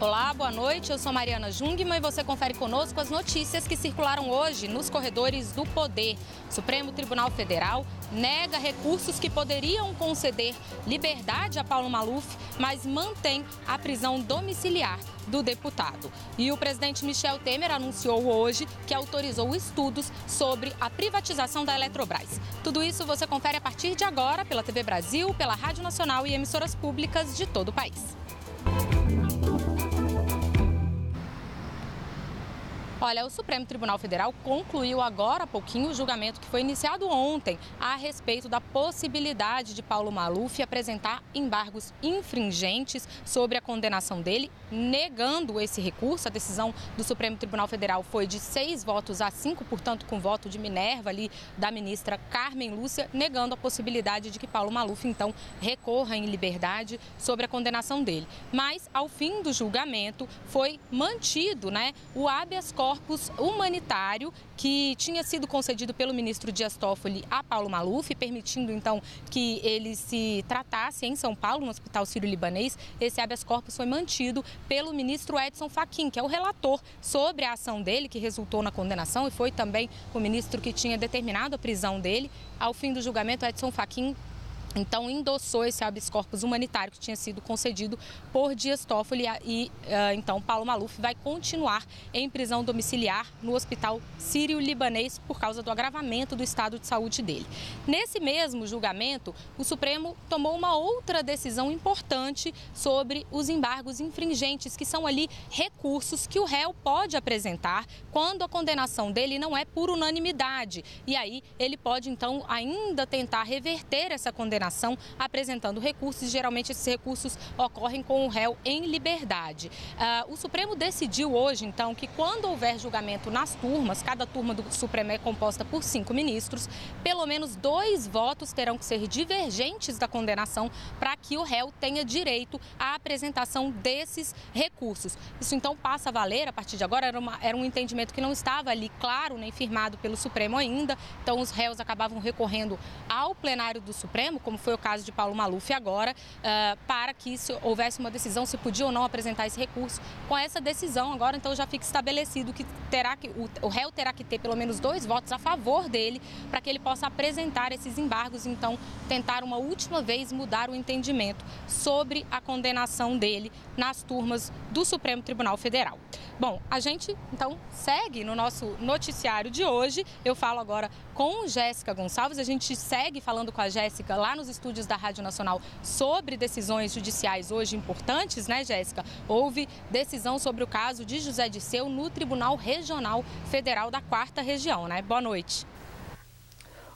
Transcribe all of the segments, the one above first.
Olá, boa noite. Eu sou Mariana Jungmann e você confere conosco as notícias que circularam hoje nos corredores do poder. O Supremo Tribunal Federal nega recursos que poderiam conceder liberdade a Paulo Maluf, mas mantém a prisão domiciliar do deputado. E o presidente Michel Temer anunciou hoje que autorizou estudos sobre a privatização da Eletrobras. Tudo isso você confere a partir de agora pela TV Brasil, pela Rádio Nacional e emissoras públicas de todo o país. Olha, o Supremo Tribunal Federal concluiu agora há pouquinho o julgamento que foi iniciado ontem a respeito da possibilidade de Paulo Maluf apresentar embargos infringentes sobre a condenação dele, negando esse recurso. A decisão do Supremo Tribunal Federal foi de 6 votos a 5, portanto, com voto de Minerva ali da ministra Carmen Lúcia, negando a possibilidade de que Paulo Maluf, então, recorra em liberdade sobre a condenação dele. Mas, ao fim do julgamento, foi mantido, o habeas corpus humanitário que tinha sido concedido pelo ministro Dias Toffoli a Paulo Maluf, permitindo então que ele se tratasse em São Paulo, no Hospital Sírio-Libanês. Esse habeas corpus foi mantido pelo ministro Edson Fachin, que é o relator sobre a ação dele, que resultou na condenação, e foi também o ministro que tinha determinado a prisão dele. Ao fim do julgamento, Edson Fachin então endossou esse habeas corpus humanitário que tinha sido concedido por Dias Toffoli e então Paulo Maluf vai continuar em prisão domiciliar no Hospital Sírio-Libanês por causa do agravamento do estado de saúde dele. Nesse mesmo julgamento, o Supremo tomou uma outra decisão importante sobre os embargos infringentes, que são ali recursos que o réu pode apresentar quando a condenação dele não é por unanimidade. E aí ele pode então ainda tentar reverter essa condenação apresentando recursos. Geralmente esses recursos ocorrem com o réu em liberdade. O Supremo decidiu hoje, então, que quando houver julgamento nas turmas, cada turma do Supremo é composta por 5 ministros, pelo menos 2 votos terão que ser divergentes da condenação para que o réu tenha direito à apresentação desses recursos. Isso então passa a valer a partir de agora. Era um entendimento que não estava ali claro nem firmado pelo Supremo ainda, então os réus acabavam recorrendo ao plenário do Supremo, como foi o caso de Paulo Maluf agora, para que se houvesse uma decisão se podia ou não apresentar esse recurso. Com essa decisão agora, então, já fica estabelecido que o réu terá que ter pelo menos 2 votos a favor dele para que ele possa apresentar esses embargos, então tentar uma última vez mudar o entendimento sobre a condenação dele nas turmas do Supremo Tribunal Federal. Bom, a gente então segue no nosso noticiário de hoje. Eu falo agora com Jéssica Gonçalves. A gente segue falando com a Jéssica lá nos estúdios da Rádio Nacional sobre decisões judiciais hoje importantes, né, Jéssica? Houve decisão sobre o caso de José Dirceu no Tribunal Regional Federal da 4ª Região, né? Boa noite.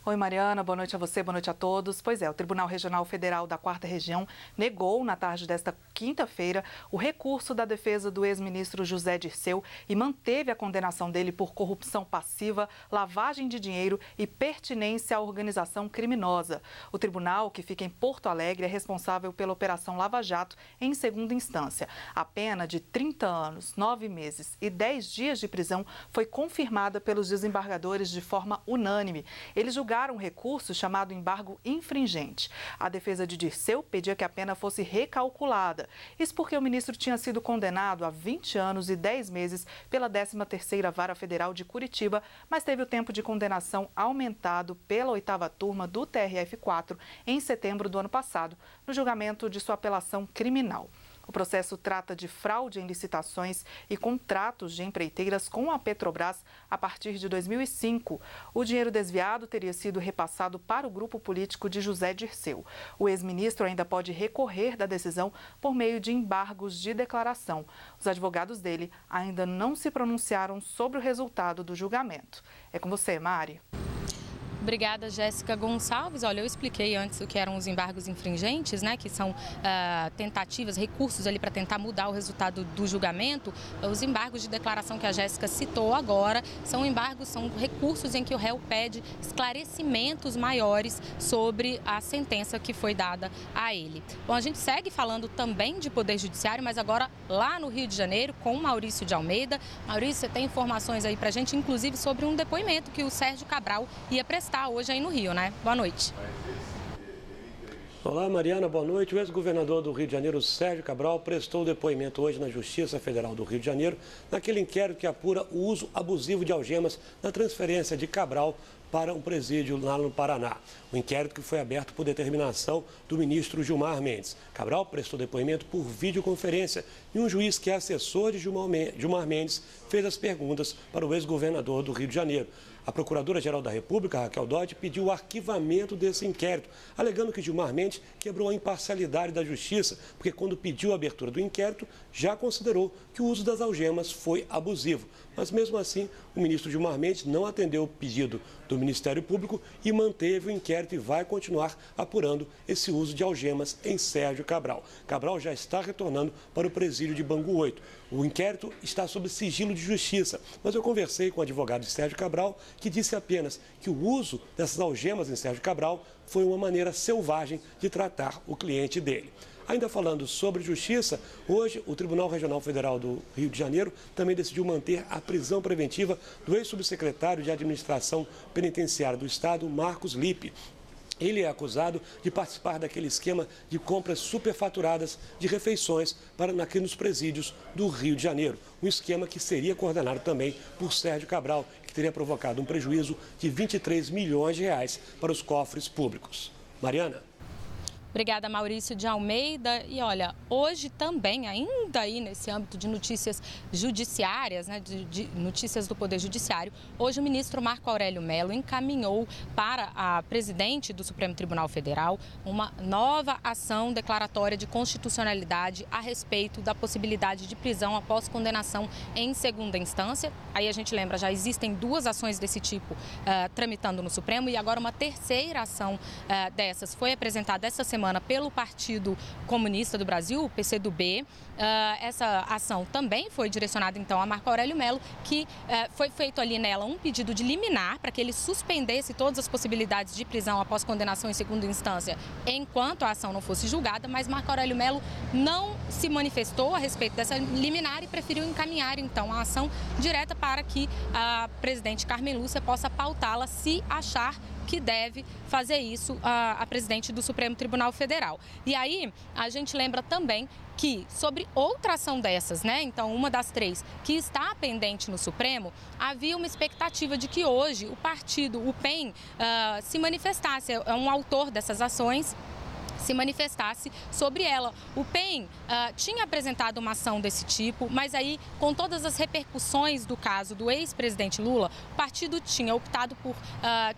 Oi, Mariana, boa noite a você, boa noite a todos. Pois é, o Tribunal Regional Federal da 4ª Região negou na tarde desta quinta-feira o recurso da defesa do ex-ministro José Dirceu e manteve a condenação dele por corrupção passiva, lavagem de dinheiro e pertinência à organização criminosa. O tribunal, que fica em Porto Alegre, é responsável pela Operação Lava Jato em segunda instância. A pena de 30 anos, 9 meses e 10 dias de prisão foi confirmada pelos desembargadores de forma unânime. Eles julgaram um recurso chamado embargo infringente. A defesa de Dirceu pedia que a pena fosse recalculada. Isso porque o ministro tinha sido condenado a 20 anos e 10 meses pela 13ª Vara Federal de Curitiba, mas teve o tempo de condenação aumentado pela 8ª turma do TRF4 em setembro do ano passado, no julgamento de sua apelação criminal. O processo trata de fraude em licitações e contratos de empreiteiras com a Petrobras a partir de 2005. O dinheiro desviado teria sido repassado para o grupo político de José Dirceu. O ex-ministro ainda pode recorrer da decisão por meio de embargos de declaração. Os advogados dele ainda não se pronunciaram sobre o resultado do julgamento. É com você, Mari. Obrigada, Jéssica Gonçalves. Olha, eu expliquei antes o que eram os embargos infringentes, que são tentativas, recursos ali para tentar mudar o resultado do julgamento. Os embargos de declaração que a Jéssica citou agora são embargos, são recursos em que o réu pede esclarecimentos maiores sobre a sentença que foi dada a ele. Bom, a gente segue falando também de Poder Judiciário, mas agora lá no Rio de Janeiro com Maurício de Almeida. Maurício, você tem informações aí para a gente, inclusive sobre um depoimento que o Sérgio Cabral ia prestar hoje aí no Rio, né? Boa noite. Olá, Mariana, boa noite. O ex-governador do Rio de Janeiro, Sérgio Cabral, prestou depoimento hoje na Justiça Federal do Rio de Janeiro, naquele inquérito que apura o uso abusivo de algemas na transferência de Cabral para um presídio lá no Paraná. O inquérito que foi aberto por determinação do ministro Gilmar Mendes. Cabral prestou depoimento por videoconferência e um juiz que é assessor de Gilmar Mendes fez as perguntas para o ex-governador do Rio de Janeiro. A Procuradora-Geral da República, Raquel Dodge, pediu o arquivamento desse inquérito, alegando que Gilmar Mendes quebrou a imparcialidade da Justiça, porque quando pediu a abertura do inquérito, já considerou que o uso das algemas foi abusivo. Mas, mesmo assim, o ministro Gilmar Mendes não atendeu o pedido do Ministério Público e manteve o inquérito e vai continuar apurando esse uso de algemas em Sérgio Cabral. Cabral já está retornando para o presídio de Bangu 8. O inquérito está sob sigilo de justiça, mas eu conversei com o advogado de Sérgio Cabral, que disse apenas que o uso dessas algemas em Sérgio Cabral foi uma maneira selvagem de tratar o cliente dele. Ainda falando sobre justiça, hoje o Tribunal Regional Federal do Rio de Janeiro também decidiu manter a prisão preventiva do ex-subsecretário de Administração Penitenciária do Estado, Marcos Lippe. Ele é acusado de participar daquele esquema de compras superfaturadas de refeições aqui nos presídios do Rio de Janeiro. Um esquema que seria coordenado também por Sérgio Cabral, que teria provocado um prejuízo de 23 milhões de reais para os cofres públicos. Mariana. Obrigada, Maurício de Almeida. E olha, hoje também, ainda aí nesse âmbito de notícias judiciárias, né, de notícias do Poder Judiciário, hoje o ministro Marco Aurélio Mello encaminhou para a presidente do Supremo Tribunal Federal uma nova ação declaratória de constitucionalidade a respeito da possibilidade de prisão após condenação em segunda instância. Aí a gente lembra, já existem duas ações desse tipo tramitando no Supremo e agora uma terceira ação dessas foi apresentada essa semana pelo Partido Comunista do Brasil, o PCdoB. Essa ação também foi direcionada então a Marco Aurélio Mello, que foi feito ali nela um pedido de liminar para que ele suspendesse todas as possibilidades de prisão após condenação em segunda instância enquanto a ação não fosse julgada, mas Marco Aurélio Mello não se manifestou a respeito dessa liminar e preferiu encaminhar então a ação direta para que a presidente Carmen Lúcia possa pautá-la se achar que deve fazer isso a presidente do Supremo Tribunal Federal. E aí, a gente lembra também que sobre outra ação dessas, né, então uma das três que está pendente no Supremo, havia uma expectativa de que hoje o partido, o PEN, se manifestasse, é um autor dessas ações, se manifestasse sobre ela. O PEN tinha apresentado uma ação desse tipo, mas aí, com todas as repercussões do caso do ex-presidente Lula, o partido tinha optado por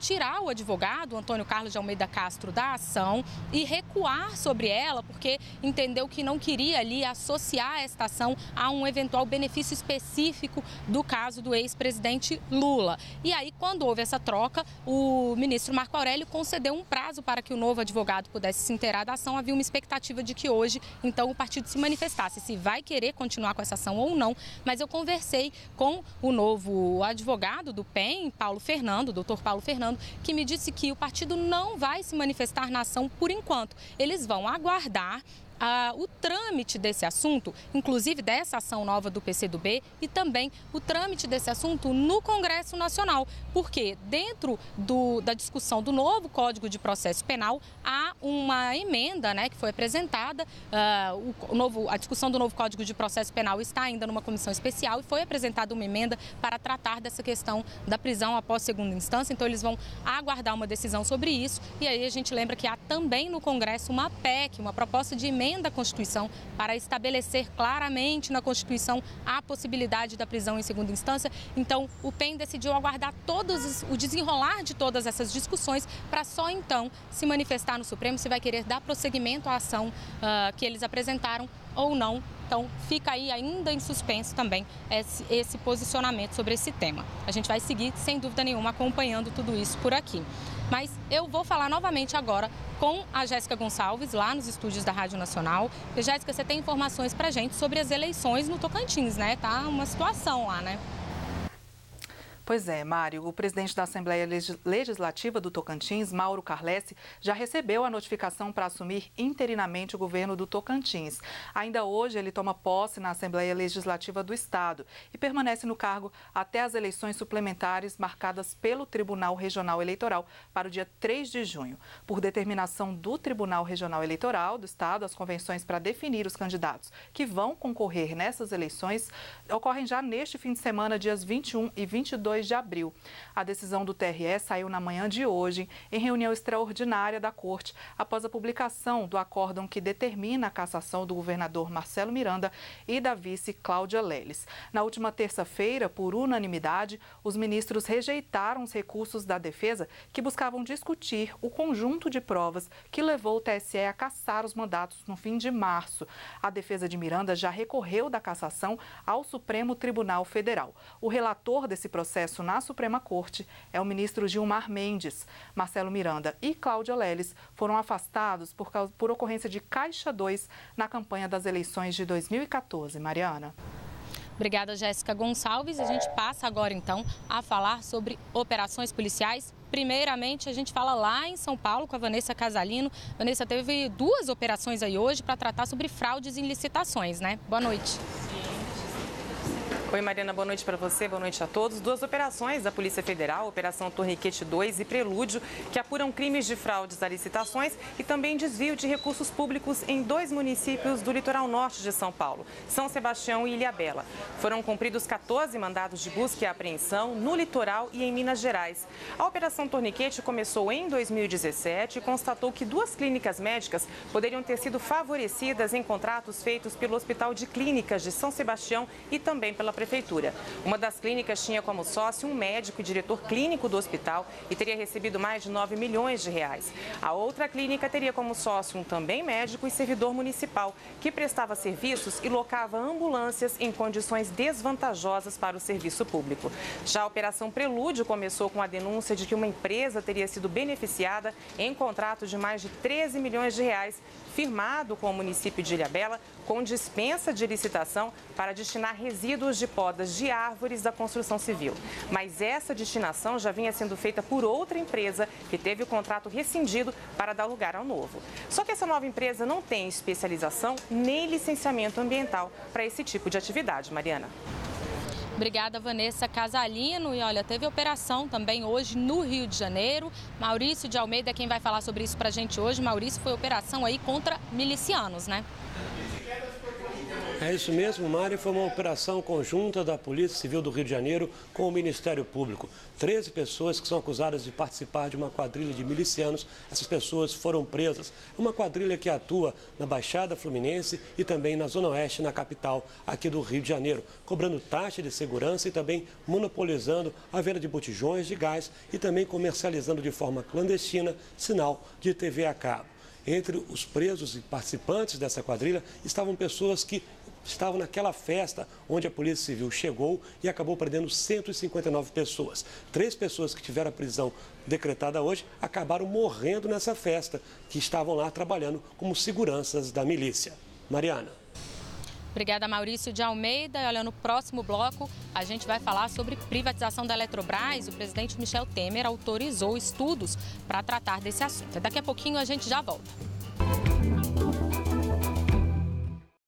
tirar o advogado, Antônio Carlos de Almeida Castro, da ação e recuar sobre ela, porque entendeu que não queria ali associar esta ação a um eventual benefício específico do caso do ex-presidente Lula. E aí, quando houve essa troca, o ministro Marco Aurélio concedeu um prazo para que o novo advogado pudesse se inteirar da ação. Havia uma expectativa de que hoje, então, o partido se manifestasse se vai querer continuar com essa ação ou não, mas eu conversei com o novo advogado do PEN, Paulo Fernando, doutor Paulo Fernando, que me disse que o partido não vai se manifestar na ação por enquanto. Eles vão aguardar o trâmite desse assunto, inclusive dessa ação nova do PCdoB e também o trâmite desse assunto no Congresso Nacional, porque dentro da discussão do novo Código de Processo Penal há uma emenda, né, que foi apresentada, a discussão do novo Código de Processo Penal está ainda numa comissão especial e foi apresentada uma emenda para tratar dessa questão da prisão após segunda instância, então eles vão aguardar uma decisão sobre isso e aí a gente lembra que há também no Congresso uma PEC, uma proposta de emenda da Constituição para estabelecer claramente na Constituição a possibilidade da prisão em segunda instância. Então, o PEN decidiu aguardar o desenrolar de todas essas discussões para só então se manifestar no Supremo se vai querer dar prosseguimento à ação que eles apresentaram ou não. Então, fica aí ainda em suspenso também esse posicionamento sobre esse tema. A gente vai seguir, sem dúvida nenhuma, acompanhando tudo isso por aqui. Mas eu vou falar novamente agora com a Jéssica Gonçalves, lá nos estúdios da Rádio Nacional. E, Jéssica, você tem informações pra gente sobre as eleições no Tocantins, né? Tá uma situação lá, né? Pois é, Mário, o presidente da Assembleia Legislativa do Tocantins, Mauro Carlesse, já recebeu a notificação para assumir interinamente o governo do Tocantins. Ainda hoje, ele toma posse na Assembleia Legislativa do Estado e permanece no cargo até as eleições suplementares marcadas pelo Tribunal Regional Eleitoral para o dia 3 de junho. Por determinação do Tribunal Regional Eleitoral do Estado, as convenções para definir os candidatos que vão concorrer nessas eleições ocorrem já neste fim de semana, dias 21 e 22 de abril. A decisão do TRE saiu na manhã de hoje, em reunião extraordinária da Corte, após a publicação do acórdão que determina a cassação do governador Marcelo Miranda e da vice Cláudia Leles. Na última terça-feira, por unanimidade, os ministros rejeitaram os recursos da defesa que buscavam discutir o conjunto de provas que levou o TSE a cassar os mandatos no fim de março. A defesa de Miranda já recorreu da cassação ao Supremo Tribunal Federal. O relator desse processo na Suprema Corte é o ministro Gilmar Mendes. Marcelo Miranda e Cláudia Leles foram afastados por ocorrência de Caixa 2 na campanha das eleições de 2014. Mariana. Obrigada, Jéssica Gonçalves. A gente passa agora, então, a falar sobre operações policiais. Primeiramente, a gente fala lá em São Paulo com a Vanessa Casalino. Vanessa, teve 2 operações aí hoje para tratar sobre fraudes em licitações, né? Boa noite. Oi, Mariana, boa noite para você, boa noite a todos. 2 operações da Polícia Federal, Operação Torniquete 2 e Prelúdio, que apuram crimes de fraudes a licitações e também desvio de recursos públicos em 2 municípios do litoral norte de São Paulo, São Sebastião e Ilhabela. Foram cumpridos 14 mandados de busca e apreensão no litoral e em Minas Gerais. A Operação Torniquete começou em 2017 e constatou que 2 clínicas médicas poderiam ter sido favorecidas em contratos feitos pelo Hospital de Clínicas de São Sebastião e também pela Prefeitura. Uma das clínicas tinha como sócio um médico e diretor clínico do hospital e teria recebido mais de 9 milhões de reais. A outra clínica teria como sócio um também médico e servidor municipal, que prestava serviços e locava ambulâncias em condições desvantajosas para o serviço público. Já a Operação Prelúdio começou com a denúncia de que uma empresa teria sido beneficiada em contrato de mais de 13 milhões de reais, firmado com o município de Ilhabela, com dispensa de licitação para destinar resíduos de podas de árvores da construção civil. Mas essa destinação já vinha sendo feita por outra empresa que teve o contrato rescindido para dar lugar ao novo. Só que essa nova empresa não tem especialização nem licenciamento ambiental para esse tipo de atividade, Mariana. Obrigada, Vanessa Casalino. E olha, teve operação também hoje no Rio de Janeiro. Maurício de Almeida é quem vai falar sobre isso pra gente hoje. Maurício, foi operação aí contra milicianos, né? É isso mesmo, Mari. Foi uma operação conjunta da Polícia Civil do Rio de Janeiro com o Ministério Público. 13 pessoas que são acusadas de participar de uma quadrilha de milicianos. Essas pessoas foram presas. Uma quadrilha que atua na Baixada Fluminense e também na Zona Oeste, na capital aqui do Rio de Janeiro, cobrando taxa de segurança e também monopolizando a venda de botijões de gás e também comercializando de forma clandestina sinal de TV a cabo. Entre os presos e participantes dessa quadrilha estavam pessoas que estavam naquela festa onde a Polícia Civil chegou e acabou prendendo 159 pessoas. 3 pessoas que tiveram a prisão decretada hoje acabaram morrendo nessa festa, que estavam lá trabalhando como seguranças da milícia. Mariana. Obrigada, Maurício de Almeida. E olha, no próximo bloco a gente vai falar sobre privatização da Eletrobras. O presidente Michel Temer autorizou estudos para tratar desse assunto. Daqui a pouquinho a gente já volta.